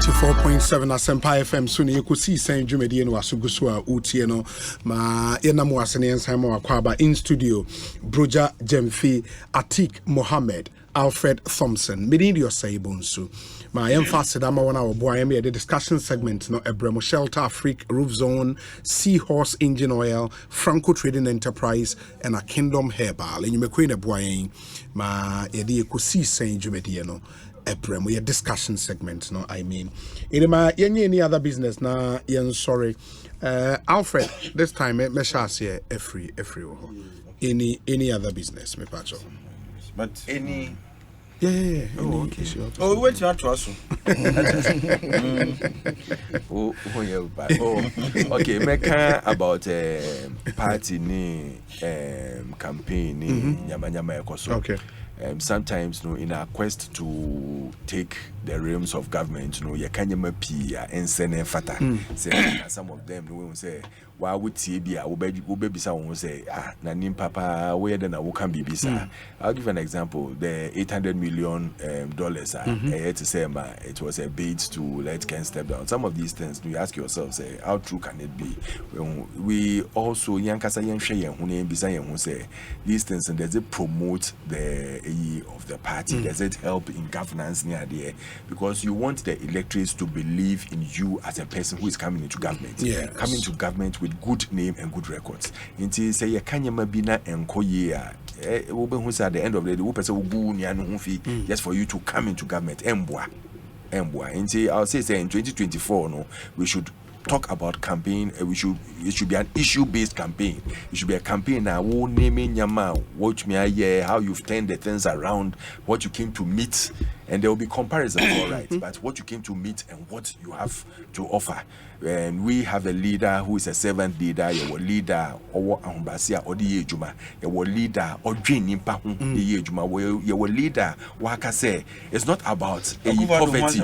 94.7 Asempa FM so ne Ekosiisen dwumadi no asoguso a utie no ma yenam wasene ensan ma akwaba in studio Broja Jemfi Atik Mohammed Alfred Thompson Medidio Saibonsu ma yemfa ma wana obo ayem the discussion segment no Ebremo Shelter Afrique Roof Zone Seahorse Engine Oil Franco Trading Enterprise and a Kingdom Herbal enyumekwe ne boayen ma yede Ekosiisen dwumadi no Ebremo your discussion segment no I mean inema any other business na yen sorry Alfred this time me sha say every any other business me pacho but any yeah. Oh, okay. Sure. Oh, wait, you have to also. Okay. Make about party ni campaign ni nyama Ekoso. Okay. Sometimes, in our quest to take the realms of government, you can't and send fata. Some of them will say, why would TB? Will be someone say, Nanim Papa, where then I will can be bisa. I'll give an example. The $800 million to say, it was a bait to let Ken step down. Some of these things, you ask yourself, say, how true can it be? We also, Yankasa Yanshay, who say, these things, and does it promote the of the party? Does it help in governance near there? Because you want the electorates to believe in you as a person who is coming into government. Yes. Coming to government with good name and good records. Until say you can't bina and koye who at the end of the day just for you to come into government. Until I'll say in 2024 we should talk about campaign. It should be an issue-based campaign. It should be a campaign now. Watch me how you've turned the things around, what you came to meet, and there will be comparisons, all right. But what you came to meet and what you have to offer. And we have a leader who is a servant leader. Your leader, or Ambasia, or the Ejuma. Your leader, or Dream Impahun, the Ejuma. Your leader, Waka say, it's not about poverty.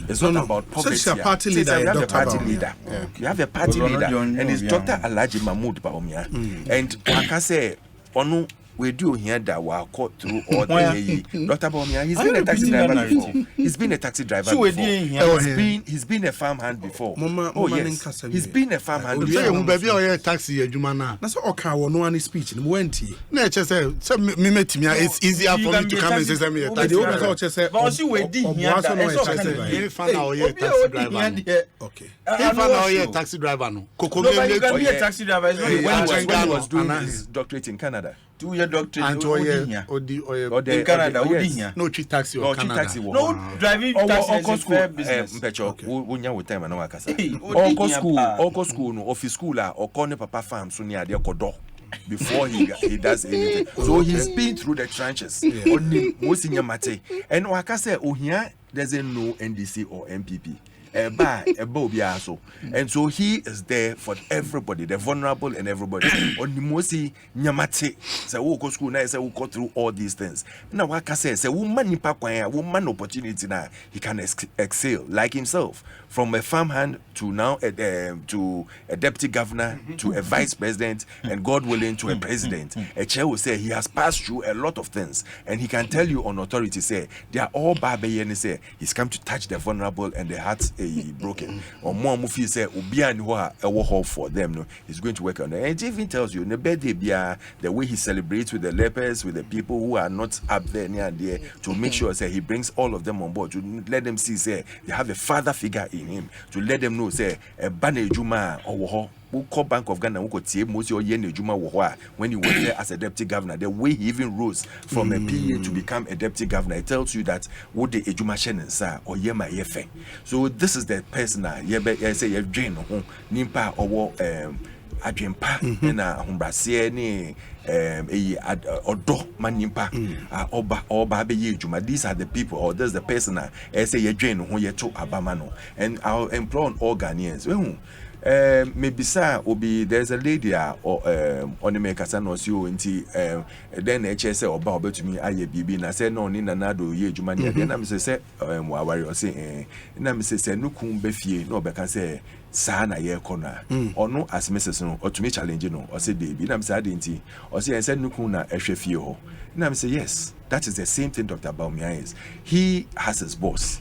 It's not about poverty. So it's a party leader. You have a party leader. You have a party leader, and it's Dr. Alhaji Mahmoud Baumia. And Waka say, Onu. We do hear that we are caught through all the Dr. Baumia. He's been a taxi driver before. He's been a taxi driver before. He's been a farmhand before. Oh yes, he's been a farmhand before. Baby, or taxi, Jumana. That's all. Okay, no one speech. No one tea. No, just say, me met me. It's easier for me to come and say me a taxi driver. But you wait, If I know you're taxi driver, okay. If I know you're taxi driver, no. Nobody can be a taxi driver. When he was doing his doctorate in Canada. 2-year doctorate in Canada. No cheap taxi or Canada. No driving taxi is fair business. Oko school, no office school or corner papa farm so near their kodo. Before he does anything, so he's been through the trenches. Only most in your mate, and Waka say, oh here doesn't know NDC or MPP. And so he is there for everybody, the vulnerable and everybody. On the mosi nyamate, say we go school now, say we go through all these things. Now Waka says, say woman woman opportunity now he can excel like himself, from a farmhand to now to a deputy governor to a vice president, and God willing to a president. A chair will say he has passed through a lot of things, and he can tell you on authority say they are all barbarian. Say he's come to touch the vulnerable and the hearts broken. Or more Mufi say Ubia and for them. No, he's going to work on it. And it even tells you the way he celebrates with the lepers, with the people who are not up there near there, to make sure say he brings all of them on board, to let them see say they have a father figure in him, to let them know say a Bane Juma or Bank of Ghana when he was there as a deputy governor, the way he even rose from a PA to become a deputy governor, it tells you that what the Ejuma Shannon sa or Yema Yefe. So this is the person I say you drain Nimpa or Adjempa and Humbrasia ni Odo Manimpa Oba Juma. These are the people, or this is the person I say you drain who you to Abamano. And I'll implore all Ghanaians. Maybe sir obi there's a lady or on the make no you then HSA or bow to me aye bibi na say no ni nanado ye juma then am say worry say na me say no kun be fie no be can say sa na ye kona or no as Mrs. no or to me challenge no or say baby na me say adenti or say no kun na ehwe fie ho na me say yes, that is the same thing Dr. Baumia is. He has his boss.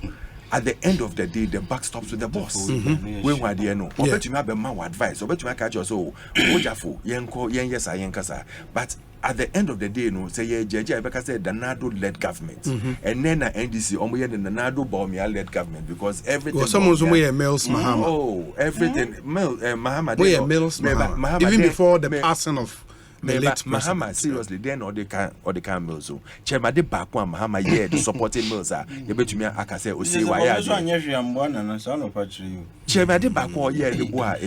at the end of the day, the buck stops with the boss. When we are no, bet you have a man advice, or bet you catch us so, Ojafo, Yenko, Yesa, Yenkasa. But at the end of the day, no, say JJ Becca said the NADO-led government, and then NDC, Omoya the NADO Baumia-led government, because everything. Well, someone's Mills Mahama. Oh, everything. Mahama. Mills Mahama. Even before the passing of. Mahama seriously then or they can Mills so Chairman de back one Mahama the supporting Mills are you bet me I can say o say why Chairman de back one the boy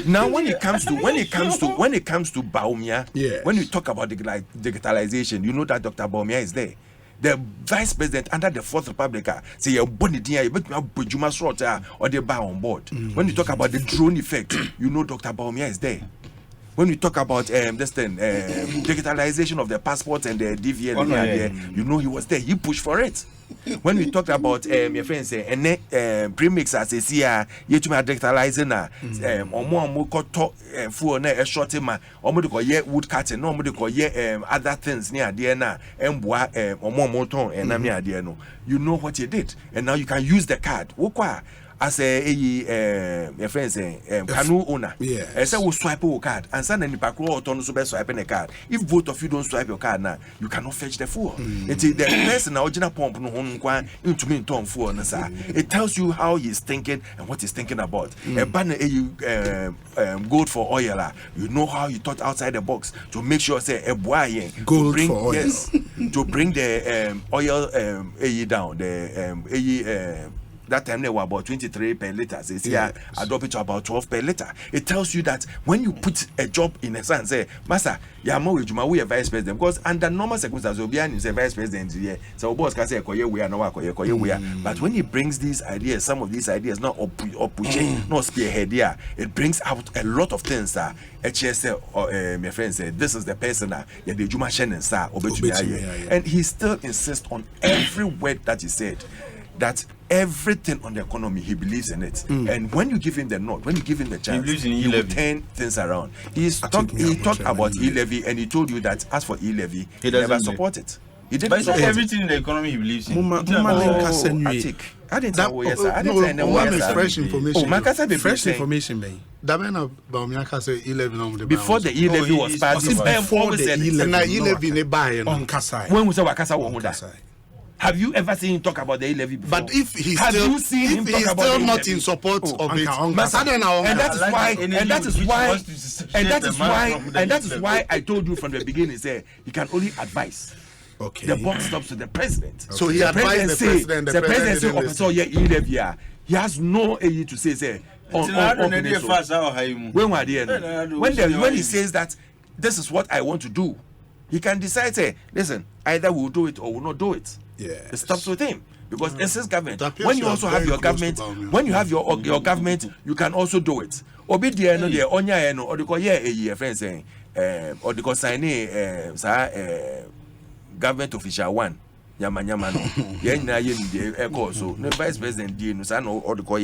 now when it comes to Baumia, when you talk about digitalization, you know that Dr. Baumia is there. The vice president under the Fourth Republic say you're born it here, but you have Bujuma Srota or they buy on board. When you talk about the drone effect, you know Dr. Baumia is there. When we talk about digitalization of the passport and the DVL, you know he was there. He pushed for it. When we talked about your friends say premix as a CR, yet you are digitalizing or more cut for a short time or more wood cutting, no more other things near Diana and or more motor and Namia. You know what you did, and now you can use the card. As your friend say, canoe owner. I say we swipe your card and send any back row to so swiping a card. If both of you don't swipe your card now, you cannot fetch the fuel. Until the person original pump no one into me ton fuel. It tells you how he's thinking and what he's thinking about. A banner gold for oil, you know how you thought outside the box to make sure say a boy gold for oil. Yes, to bring the oil down the that time they were about 23 per liter. Says here, I drop it to about 12 per liter. It tells you that when you put a job in a sense, say, Master, we are vice president. Because under normal circumstances, Obian is a vice president here. So boss can say, we are no we are. But when he brings these ideas, some of these ideas not pushing, not spearhead here, it brings out a lot of things. HSL, my friend said, this is the person and he still insists on every word that he said. That everything on the economy he believes in it, and when you give him the nod, when you give him the chance, he will turn things around. He talked about e-levy, and he told you that as for e-levy, he never support it. He didn't but support everything in the economy he believes in. I didn't know. Fresh information. Fresh information, man. Before the e-levy was passed, before the e-levy on Kasai. When we say Wakasa, have you ever seen him talk about the e-levy before? But if he's still not in support of it, and that is why I told you from the beginning, say he can only advise. Okay. The buck stops to the president. Okay. So he advised the president. The president say, e-levy. He has no AE to say when he says that this is what I want to do, he can decide, say, listen, either we'll do it or we'll not do it. It stops with him because it's his government. When you also have your government, when you have your government, you can also do it. Obi dear no dear onya no or the call a friend saying or the call sign government official one. Nyama no yenya ye ni eko so no vice president die no sa no or the call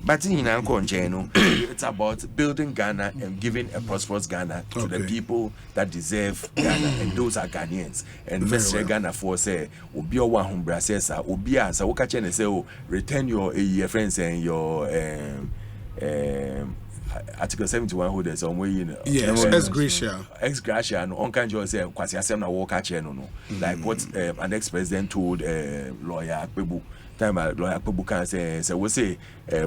but in anko nchen it's about building Ghana and giving a prosperous Ghana to the people that deserve Ghana, and those are Ghanaians. And Mr. Ghana for say obi o wa humbra says obi a sa wo ka che ne say return your friends and your Article 71 holders on way ex gratia no on kan just say kwasi asem na wo ka che no like what an ex-president told lawyer Akpebu time lawyer Akpebu can say we say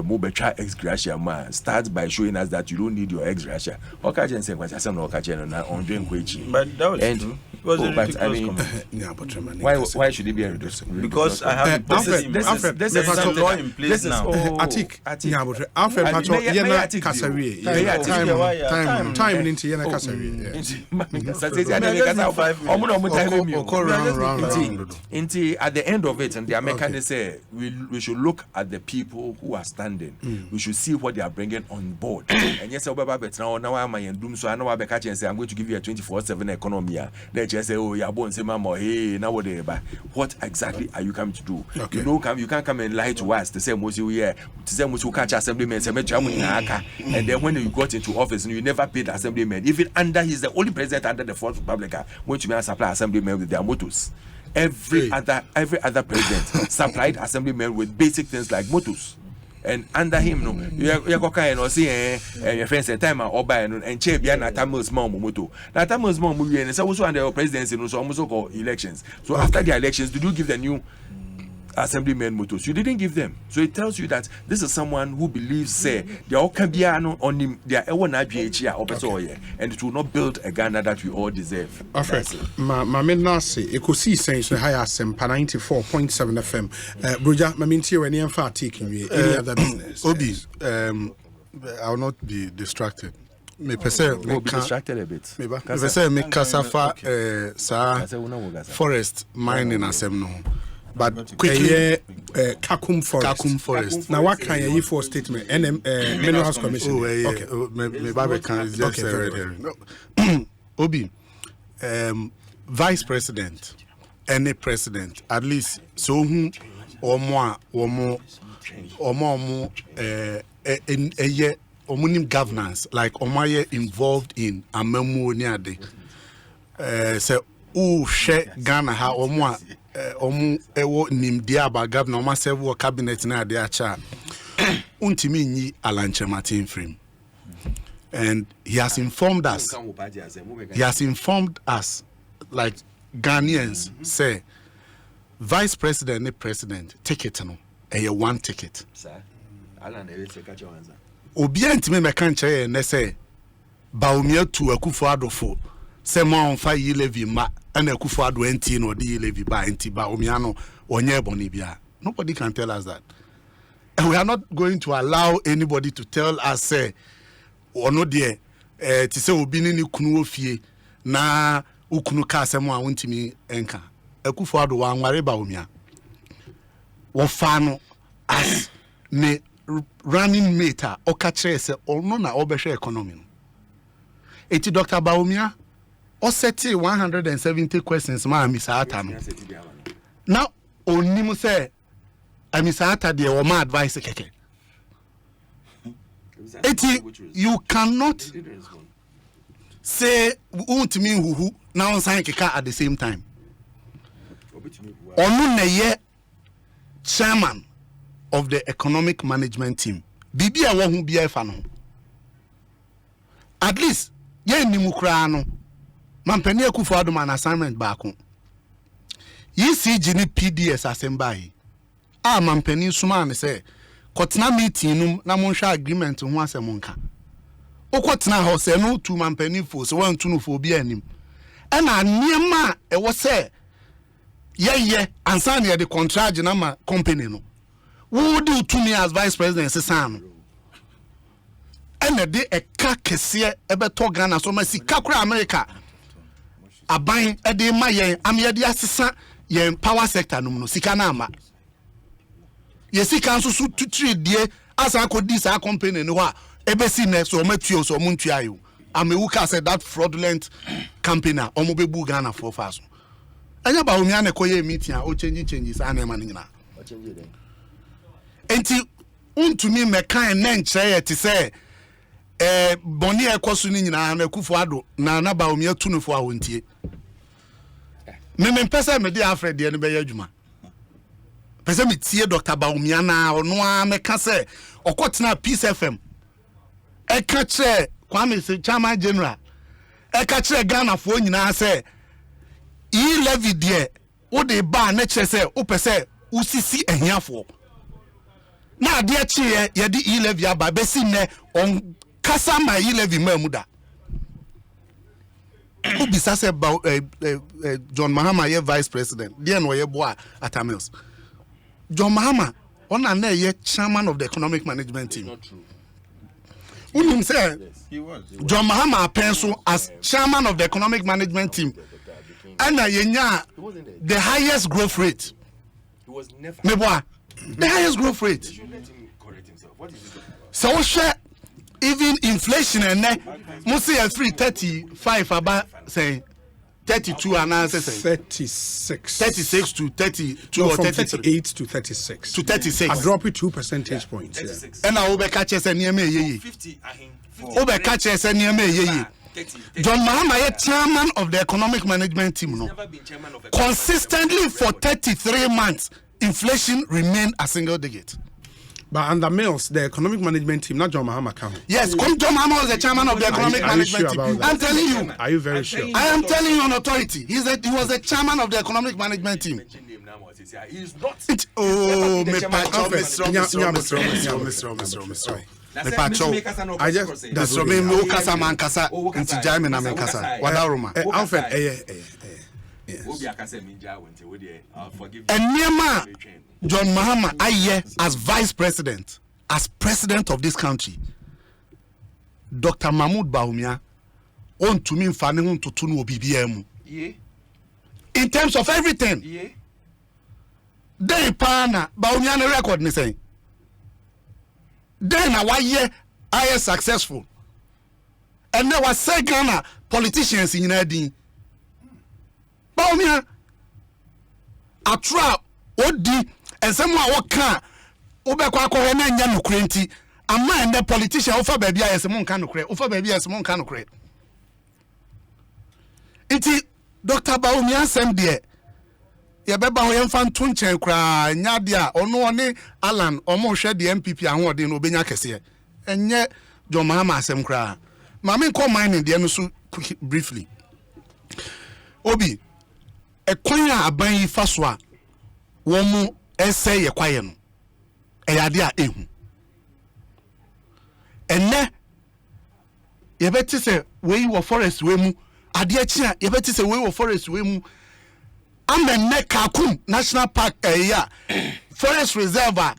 mo betwa ex gratia ma start by showing us that you don't need your ex gratia o ka che say kwasi asem na wo ka che no na on drink kwechi but that was true. But I mean, why should it be a reduction? Because I have this is some law in place now. Atik. Alfred Pacho, Yena Kasari. Time into Yena Kasari. At the end of it, and the Americans say we should look at the people who are standing. We should see what they are bringing on board. And yes, now I'm in doom, so I know I'm going to give you a 24/7 economy. Just say, oh, you're born, say, mama, hey, now what exactly are you coming to do? You know, you can't come and lie to us to say, most you to say, most you catch assemblymen, and then when you got into office, you never paid assemblymen. Even under, he's the only president under the Fourth Republic, which may supply assemblymen with their motors. every other president supplied assemblymen with basic things like motors. And under him, no, you go kind of see your friends a time or buy and chair behind Atamo's mom moto. Atamo's mom movie and it's also under your presidency, so almost called elections. So after the elections, did you give the new assemblymen motors? You didn't give them. So it tells you that this is someone who believes say they all can be on him, they are one IPH and it will not build a Ghana that we all deserve. My men nasi Ekosiisen so high as 94.7 FM. Broja, my minti when you are taking me any other business. Obi, I will not be distracted. Me pese me be distracted a bit. Me pese me kasafa sa forest mining asem no. But quickly, Kakum Forest. Now, what can you for statement? Mineral House Commission. Okay. Obi, Vice President, any president, at least so whom or more, governance like Omaye involved in a memo near the so share Ghana ha or more. Ewo nimdia ba governor ma serve cabinet na ade acha untimi nyi Alanche Martin frame, and he has informed us like Ghanaians say vice president and president ticket no one ticket sir Alan obi antime meka nche ne say Baumia to Akufo-Addo for say ma on fa yi levy ma and Akufo-Addo enti no di levy ba enti ba omiano onye boni bia. Nobody can tell us that, and we are not going to allow anybody to tell us say ono de ti say obi ni kunu ofie na ukunu ka asemo a wontimi enka. Akufo-Addo wa nware ba omia wo fa no as ne running mate oka kire say ono na obehwe economy no. Eti Dr. Baumia o seti 170 questions ma Misata no. Now onimu say Misata de o ma advice keke. Eti you cannot say untimi huhu na on sign keka at the same time. Onu na ye chairman of the economic management team. Bibi a wo hu bia fa no. At least ye nimu kra no. Mampani Akufo-Addo man assignment baako. ECG ni PDS asembai. Mampani suma ne say kotena meeting num na monhwa agreement ho asemonka. Okotena ho say no to mampani fo so wan tunu fo bia anim. Na niema e wo say ye ansa na the contract na ma company no. Wo do to me as vice president sesan no. De a kakese ebeto Ghana so ma sika kura America aban de ma yen amye de asesa yen power sector no sika na ama ye sika nso so tutri die asa akodi sa company no a ebesi ne so matuo so muntua yo amewuka said that fraudulent company omo bebu Ghana for fast anya ba omi ane koye meeting a o change sa na ma nyina o change den enti untumi mekan na nkyere te say boni ekosu ni nyina na Akufo-Addo na Baumia tunufo ahontie me pesa me de Alfred de ne be yadwuma pesa me tie Dr. Baumia na ono a meka se okotena Peace FM eka kire Kwame se chairman general eka kire Ghana fo nyina se e levy de wo de ba na kire se wo pese usisi ehiafo na ade kire ye de e levy aba besi ne on kasa ma yi levy mamuda ubisa se John Mahama ye vice president there no ye boa at Amils. John Mahama ona na ye chairman of the economic management team. Not true. Unim say he was. John Mahama pencil as chairman of the economic management team and yenya the highest growth rate. He was never the highest growth rate. You should let him correct himself. What is it? So share even inflation and must say 335 about say 32 and answer 36 to 32 or 38 to 36 to 36. I drop it 2 percentage points. And I will catch us and near me 50 over catch us and near me John Mahama is chairman of the economic management team. No, consistently for 33 months, inflation remained a single digit. But under Mills, the economic management team, not John Mahama count. Yes, John Mahama was the chairman of the economic management team. I'm telling you. Are you very sure? I am telling you on authority. He was the chairman of the economic management team. He's not. Oh, I just Alfred, and Nema John Mahama aye as vice president, as president of this country. Dr. Mahmoud Bawumia on to me fanning to tunu BBM. In terms of everything. They pana Bawumia no record ni say. Then why ye I successful. And there was second politicians in Edin. Bawumia atra odi and someone what can obekwa ko he na nya nokure nti ama and the politician ofa baby ayese mon kan nokure ofa baby ayese mon kan nokure nti Dr. Bawumia sem de ye beba ho yemfa nto nchen kra nya de a ono one Alan omo hwe de MPP ahode no obenya kese enye John Mahama asem kra ma me ko mining de no so briefly obi ekwan a aban yi fa so a wo mu ese ye kwaye no eyade a ehu enne ye beti se we wo forest we mu ade achi a ye beti se we wo forest we mu amenne Kakum National Park area forest reserve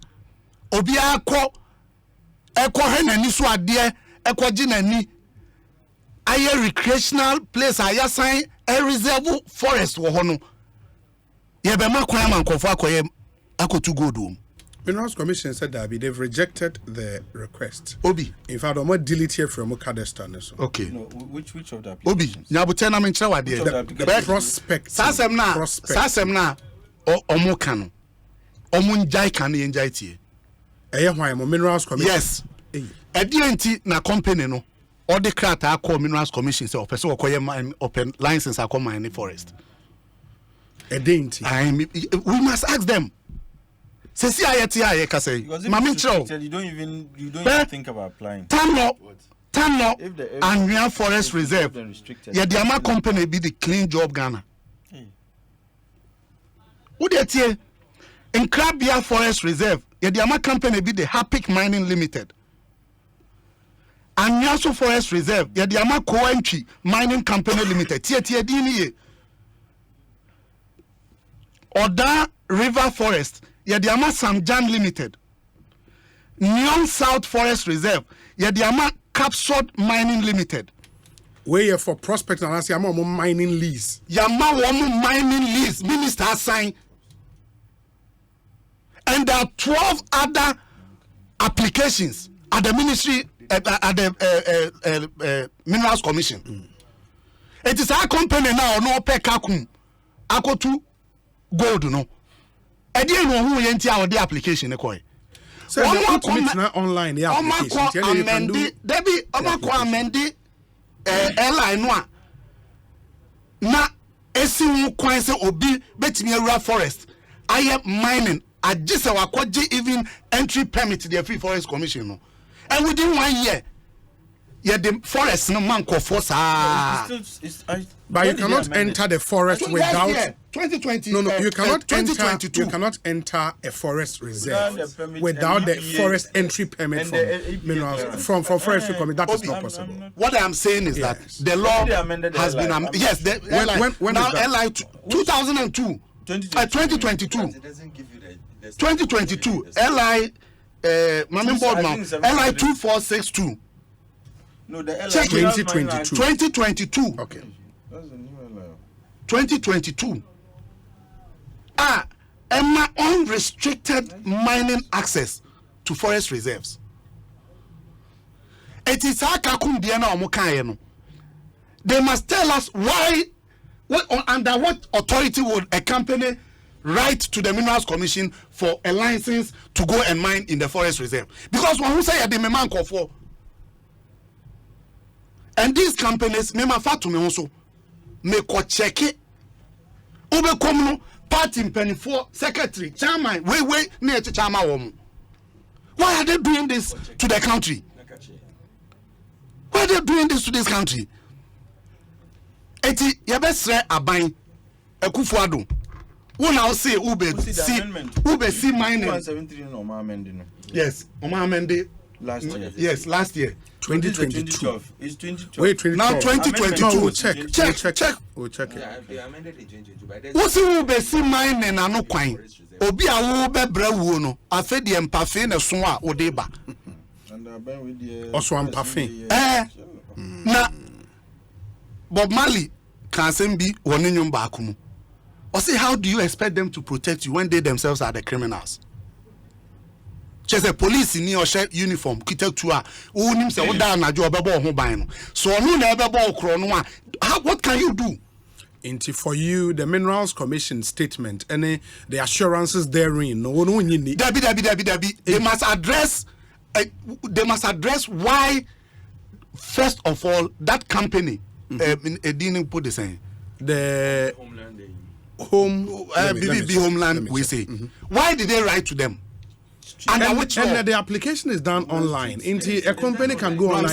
obi akọ he nani so ade ekogi nani aye recreational place ayasan a reserve forest wo ho no ye be makwan mankofo akoye akotu gold. Minerals Commission said that they've rejected the request. Obi. In fact, I'm not deleted from cadastre. Okay. No, which of the Obi. Nyabuche na menchira wa de. The prospect. Sasem na omo kan. Omo njai kan ye njai tie. Why Minerals Commission? Yes. Enti na company no. All the crata call Minerals Commission say person okoye open license akọ mine forest. We must ask them. Say see ayeti aye ka say. Mami chiro. You don't even think about applying. Tanno and Real Forest Reserve. Yeah, the Ama company be the clean job Ghana. Who dey tie in Krabia Forest Reserve. Yeah, the Ama company be the Hapik Mining Limited. And Nyaso Forest Reserve. Yeah, the Ama Co-entry Mining Company Limited. Tie dini. Oda River Forest. Yeah, the Ama Samjan Limited. Nyon South Forest Reserve. Yeah, the Ama Capsod Mining Limited. Where you for prospect and I say I'm mining lease. Yama woman mining lease. Minister signed. And there are 12 other applications at the ministry at the Minerals Commission. It is our company now no pay Kakum. Akotu gold no. I didn't know who yenti our the application ekoy. So online the application. Debbie amendi airline no na esi wu kwan se obi betimi awura forest aye mining agise wakoje even entry permit the Free Forest Commission no. And within 1 year the forest no man ko for sa. But you cannot enter the forest without 2020. No, you cannot 2022. You cannot enter a forest reserve without the forest entry permit from minerals from forestry committee. That is not possible. What I am saying is that the law has been yes. When now is that? LI 2002, 2022, 2022 LI Mami board now LI 2462. No, the Check 2022. 2022. Okay. 2022. Emma unrestricted mining access to forest reserves. It is Akakum Diana Omukaye. They must tell us why, under what authority would a company write to the Minerals Commission for a license to go and mine in the forest reserve? Because when we say the man call for And these companies, me fatu me also, me ko check it. Ube komuno party penny-for secretary, chairman, wait, near to chairman woman. Why are they doing this to the country? Why are they doing this to this country? Eti yabesre aban Ekufuado. Who now say Ube see mining? 173 no ma amending. Yes, Oma amended Last year. Yes, last year. 2022. It's 2012. Wait, 2012. Now 2022. No, we'll check. We'll check it. Yeah, they amended it 2022. But there's What's who be see mine and ano kwan? Obi a wo be bra wo no. Afa de empafe na so a wo de ba. And ben with the Also empafe. Na Bob Marley can send be one nyum ba akumu. Or say how do you expect them to protect you when they themselves are the criminals? Just a police in your shirt uniform, kita tua. Who nim say oda na jo obebo ho ban no. So no na ebebo okro no a. What can you do? Into for you, the Minerals Commission statement, and the assurances therein. No one need. Dabi. They must address. They must address why. First of all, that company didn't put the same. The Homeland. We say. Why did they write to them? And the application is done online. Into a company can go online.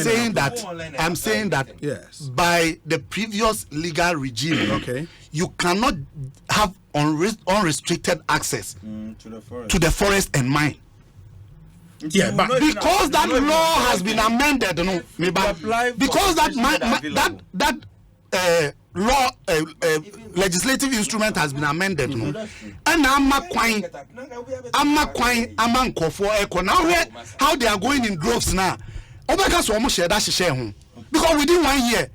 I'm saying that yes, by the previous legal regime, okay, you cannot have unrestricted access to the forest and mine. Yeah, but because that law has been amended, no, because that law legislative instrument has been amended, no, and I'm how they are going in droves now. Because within 1 year,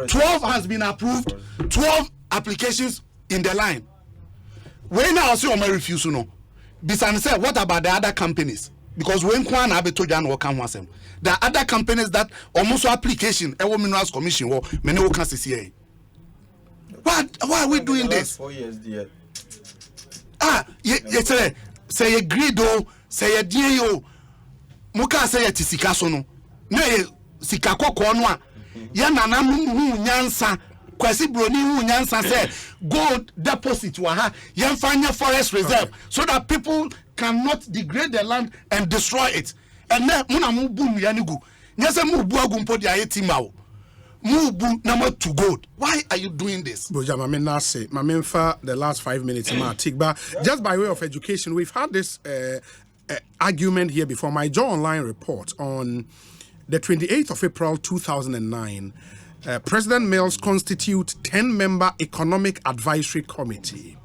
12 has been approved, 12 applications in the line. When I also refuse, no. Bisan say, what about the other companies? Because when Kwan Abetojan will come once, there are other companies that almost application, Minerals Commission, or many will can see. Why are we doing this? 4 years, dear. Say a grido, say a dio, Muka say a tisikasono, nay, Sikako Konwa, Yananamu Nyansa. Kwesi Broni Nyansa said, gold deposit waha Yanfanya Forest Reserve, so that people cannot degrade the land and destroy it. And then Munamubu Yanigu, Nyasa Mubu Agumpo di Ayetimao, Mubu number 2 gold. Why are you doing this? Boja Mamenase, Mamenfa, the last 5 minutes, Tikba. Just by way of education, we've had this argument here before. My Joe Online report on the 28th of April 2009. President Mills constitute 10-member Economic Advisory Committee.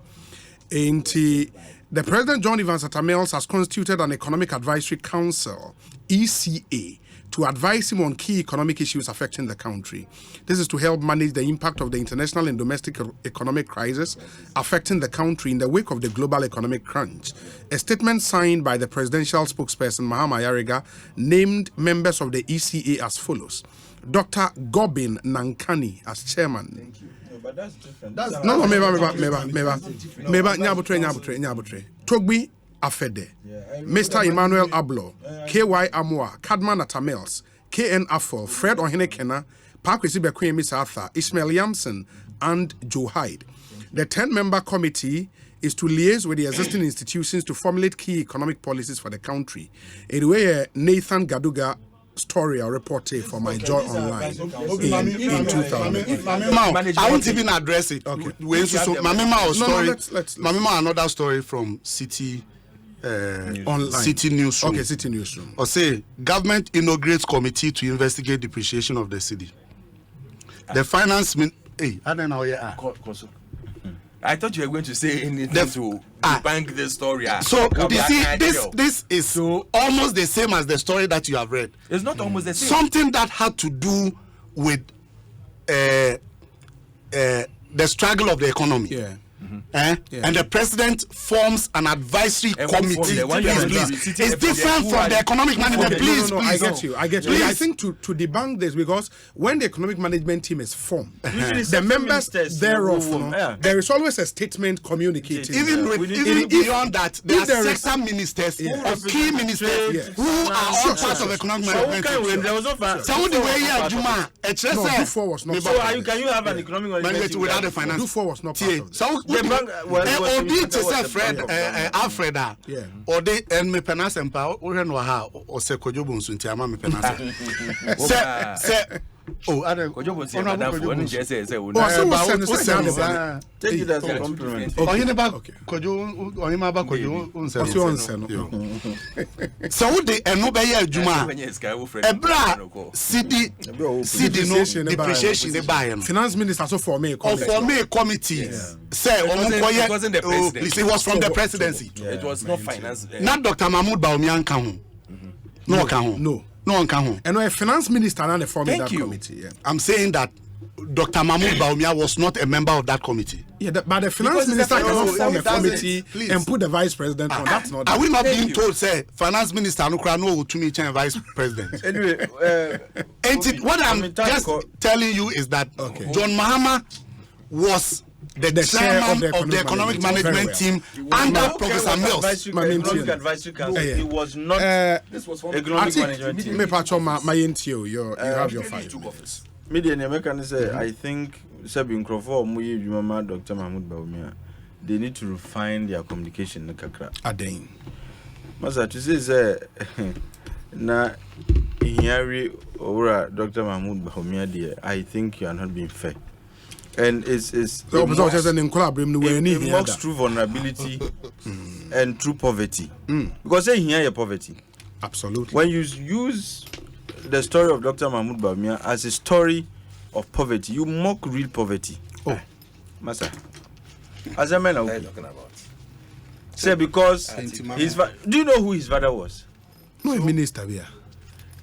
The President John Evans Atta Mills has constituted an Economic Advisory Council, ECA, to advise him on key economic issues affecting the country. This is to help manage the impact of the international and domestic economic crisis affecting the country in the wake of the global economic crunch. A statement signed by the presidential spokesperson, Mahama Yariga, named members of the ECA as follows. Dr. Gobin Nankani as chairman. Thank you. No, but that's different. Meba Nyabutre. Togbi Afede. Mr. Emmanuel Ablo. KY Amwa. Kadman Atamels. KN Afol. Fred Ohenekena. Parkwesi Bekwemi Miss Arthur. Ismail Yamson. And Joe Hyde. The 10-member committee is to liaise with the existing institutions to formulate key economic policies for the country. Anyway, Nathan Gaduga story or report for my Joy Online in 2000. I won't even address it. Okay. Mamima story. Mamima another story from City Online. City Newsroom. Okay, City Newsroom. Or say government inaugurates committee to investigate depreciation of the city. The finance hey, I don't know where you are. I thought you were going to say anything to bank this story. So you see, this is so almost the same as the story that you have read. It's not almost the same. Something that had to do with the struggle of the economy. Yeah. and the president forms an advisory committee. It's different from the economic management. Please, I get you. I think to debunk this, because when the economic management team is formed, the members thereof, there is always a statement communicated. Even beyond that, there are sector ministers or key ministers who are all parts of economic management. So the way you Juma, do4 was not. So can you have an economic management without the finance? Do4 was not part of it. So or did Fred Alfreda or they and me penas and power or no how or se kojobu nsunti ama me penas. Se oh, I don't. Kojobu say take it as a compliment. Oh, you never kojo or him about kojo unse. So they no be here Juma. Ebra CD no depreciation they buy. Finance minister so for me a committee. Say it wasn't the president. It was from the presidency. It was not finance. Not Dr. Mahmoud Bawumia kan ho. No kan ho. No one can home. And a finance minister and the form of that committee. Yeah. I'm saying that Dr. Mahmoud Bawumia was not a member of that committee. Yeah, but the finance minister cannot form a committee and put the vice president on. That's not. Are we not being told, say, finance minister no to me change vice president? Anyway, what I'm just telling you is that John Mahama was the chairman of the economic management team under Professor Mills. Economic Advisory Council. He was not. This was from economic management team. You have your 5 minutes. Media American say, I think Sabin Crawford, Muyi, Jumama, Dr. Mahmoud Bawumia, they need to refine their communication. Adain. Masa to say, na Hiari or Dr. Mahmoud Bawumia, dear, I think you are not being fair. And it mocks true vulnerability and true poverty. Because say here poverty. Absolutely. When you use the story of Dr. Mahmoud Bawumia as a story of poverty, you mock real poverty. Oh, Masa. As a man, talking about. Say because do you know who his father was? No, a minister here.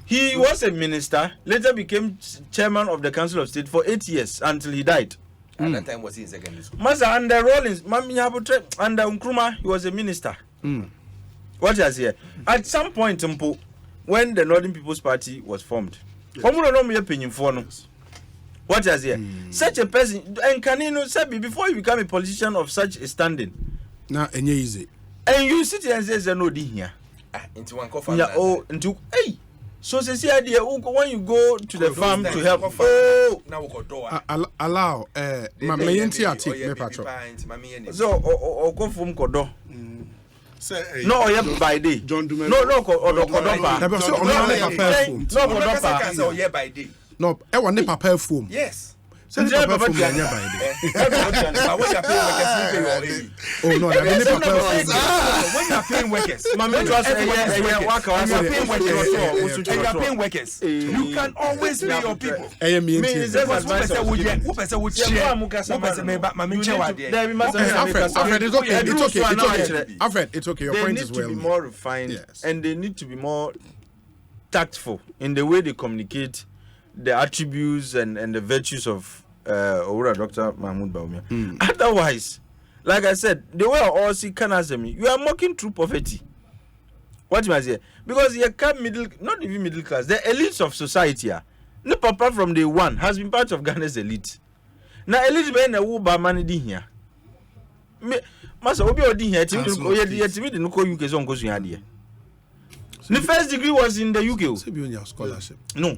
He was a minister, later became chairman of the Council of State for 8 years until he died. At that time was he in secondary school. Masa under Rollins, under Nkrumah, he was a minister. What is here? At some point, when the Northern People's Party was formed, what is here? Such a person, and can you know, before you become a politician of such a standing, now easy, and you sit here and say, no, here. Into one coffee. Yeah, oh, into hey. So say idea when you go to the farm to help. Now we got door. Allow my atik me patro. So o go from kodo. No, yeah, by day. No, kodo pa. No, by day. No, I want the paper foam. Yes. Send the paper foam by day. Oh no, when you are paying workers, you are paying workers. You can always pay your people. Alfred, it's okay. Your point is well. They need to be more refined, and they need to be more tactful in the way they communicate the attributes and the virtues of Dr. Mahmoud Bawumia. Otherwise, like I said, the way all see can answer me, you are mocking true poverty. What you say? Because you come not even middle class, the elites of society here. No papa from day one has been part of Ghana's elite. Now elite be na wo ba man di here. Masa obi odi here timi di no ko UK so nko so ade. The first degree was in the UK. Scholarship. No.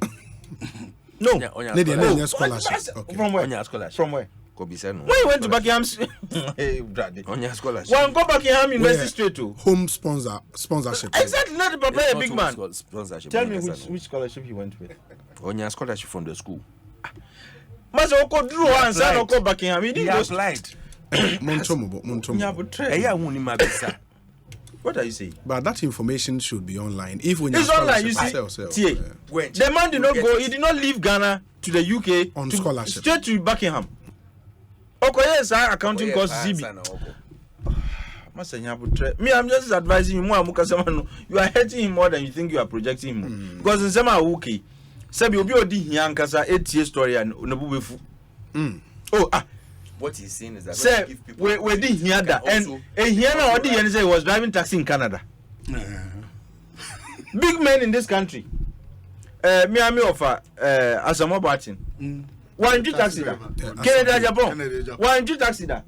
Scholarship. Okay. From where? From where? When you went to Buckingham, scholarship. Well, go Buckingham University straight to home sponsorship. Exactly, not the papa, a big man. Sponsorship. Tell me which scholarship he went with. On your scholarship from the school. Master Oko drew and son Oko Buckingham. He applied. Montomo. What are you saying? But that information should be online. If when it's online, you see. The man did not go. He did not leave Ghana to the UK on scholarship. Straight to Buckingham. Okay, yes, accounting course CB. Me, I'm just advising you more. You are hurting him more than you think you are projecting him. Because in some okay, Sabi Obi Odi Yankasa 8 years story and Nabubefu. what he's saying is that say we did hear that, and here now the say he was driving taxi in Canada. Big men in this country. Me offer Asamo Batin. One taxi da. Canada Japan. One taxi da.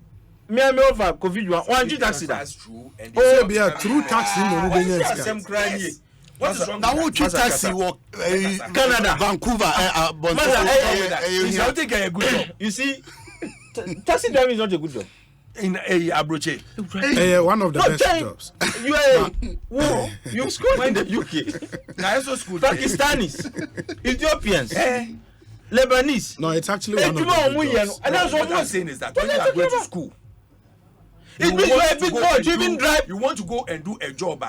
Me offer COVID one taxi da. that's true. And Oh, be a true taxi no be Some crying. what is wrong Now with who treat taxi walk Canada, Vancouver He's not taking a good job. You see, taxi driving is not a good job. In a Abroche. one of the No, best tell him, jobs. you are you school in the UK. Now, also school. Pakistanis, Ethiopians, Lebanese. No, it's actually one of the Ejuma good jobs. and that's What what I'm I'm saying is that when you are going to school, It means you are a big boy, you even drive. you want to go and do a job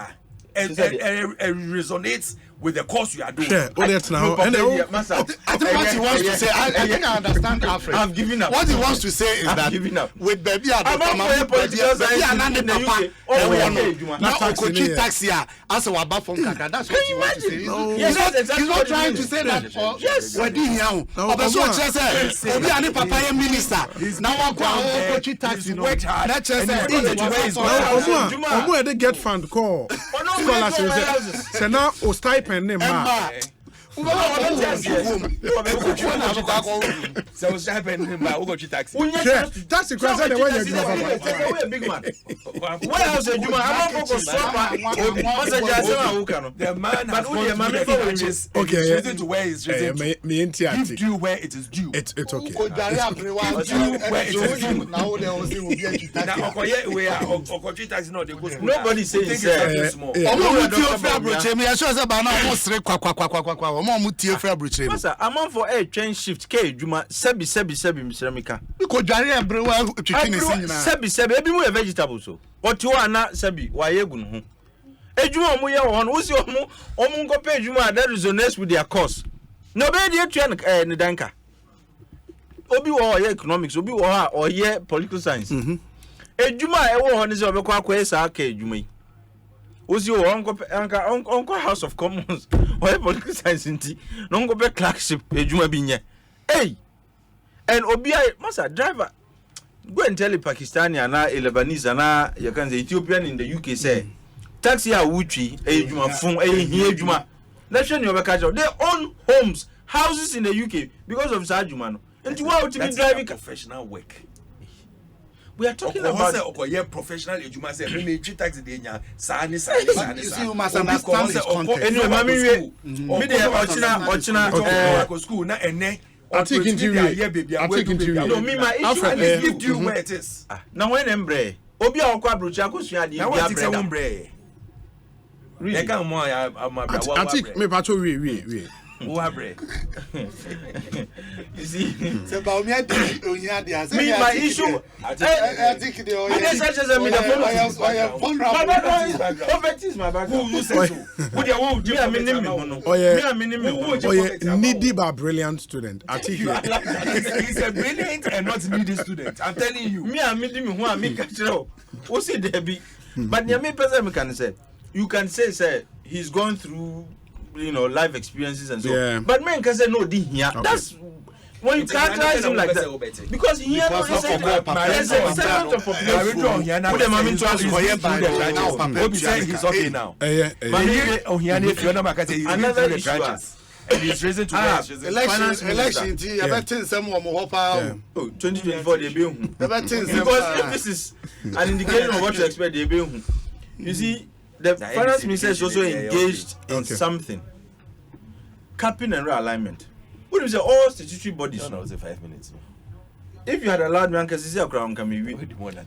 and resonates with the course you are doing. Sure. Oh, that's now. And Master, I think what he wants to say, I think I understand Alfred. I've given up. What he wants to say is I've that given up. with baby at the I'm not for a political science in the UK. Oh, yeah. now taxi Okochi here. taxi as a waba from Kaka. That's what he wants to say. Yes, that's exactly He's not what he trying to means. say that. Yes. We're doing here. No, Obeso come on. Chese, Obi ani papa ye minister. Now one kwa Okochi taxi no. worked hard. Let Chese. And he's going to where he's No, going. omo they get fund call. no, Scholars we say go say now o stipend name ma. So what's happening about Ugochi taxi? That's the question they want you to We're a big man. Where else a Juma? I'm not going to swap. The man has But gone man, through the ages. Okay, He's yeah. risen to where he's risen to. me enti Give ati. due where it is due. It's okay. Now Okochi taxi no they go school. Nobody saying say. Master, I'm on for a train shift. K Juma sebi Mr. Sebi ebi mu vegetables so. What you are na sebi wa yegun ho. Ejuma mu ye won wo si omu nko pay ejuma that resonates with their course. No be dey tua ne danka. Obi wo ye economics, obi wo ha o ye political science. Ejuma e wo ho ne se obekọ akọ esa ka ejuma yi. Ozi o onko House of Commons or political science nti no go be clerkship ejuma bi nye. Hey, and obi master driver go and tell a Pakistani and a Lebanese and you can say Ethiopian in the UK say taxi a wuchi ejuma fun ejuma. Let's show you they own homes, houses in the UK because of Sajuma no. And why would you driving professional work? We are talking about professional ejuma say me treat taxi dey nya sa ni. You see, you must understand this context. anyway mami we me dey ochina school na ene I take into no me my issue and they give you where it is. Now when embre obi a okwa abrochi akosua de Now bia what is a breda umbre? really Eka mo ya I think me pacho we. Wabre. you see Me my issue I guess I just me the poverty is my background. Who says so? Who dey who Me a minim me no. Oh yeah. Me a minim me no. Oh yeah, needy but brilliant student. I think He's a brilliant and not needy student. I'm telling you. Me a minim me who a me catch o. O say there be. But near me person me can say you can say he's gone through life experiences and so Yeah. but men can say no di here. Okay. That's when you characterize him like that because here is a segment of population. Put them in to He's okay now. Another issue. And he's raising to where he's raising. election 2024 they be because if this is an indication of what to expect they be you see the finance minister is also engaged in something capping and realignment. What is all statutory bodies? No, it was 5 minutes. If you had allowed me, because see a crown can be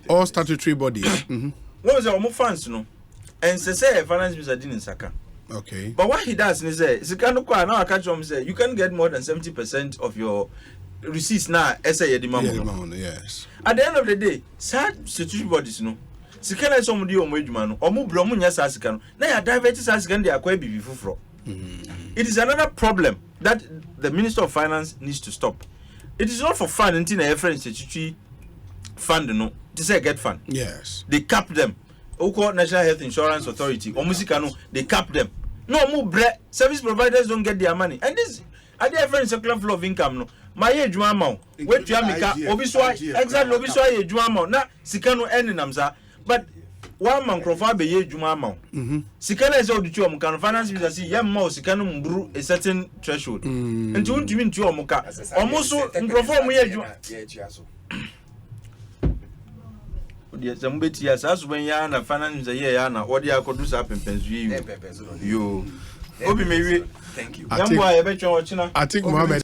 all statutory bodies. what was our funds, and say finance minister didn't saka. Okay. But what he does is now I catch him say you can get more than 70% of your receipts now. Yes. At the end of the day, sad statutory bodies Sikana somebody on Wedman or Mubromunya Sasikano. Now you divert Sasikan they acquire before. It is another problem that the Minister of Finance needs to stop. It is not for fun until a French statutory fund, to say get fund. Yes. They cap them. Oko National Health Insurance Authority or Musikano, they cap them. No more service providers don't get their money. And this at the French circular flow of income my age one amount. Wait to America, Obiswa, exactly Obiswa age one amount. Na Sikano Eninamsa, but one man crofar be age one amount. Sikana is all the two can finance me see young mouse Sikano brew a certain threshold. And to win to Omoka, almost so crofar me age. Somebody as when Yana finance a year, Yana, what you could do up in Pennsylvania. You, Obi, maybe. Thank you. I think Mohammed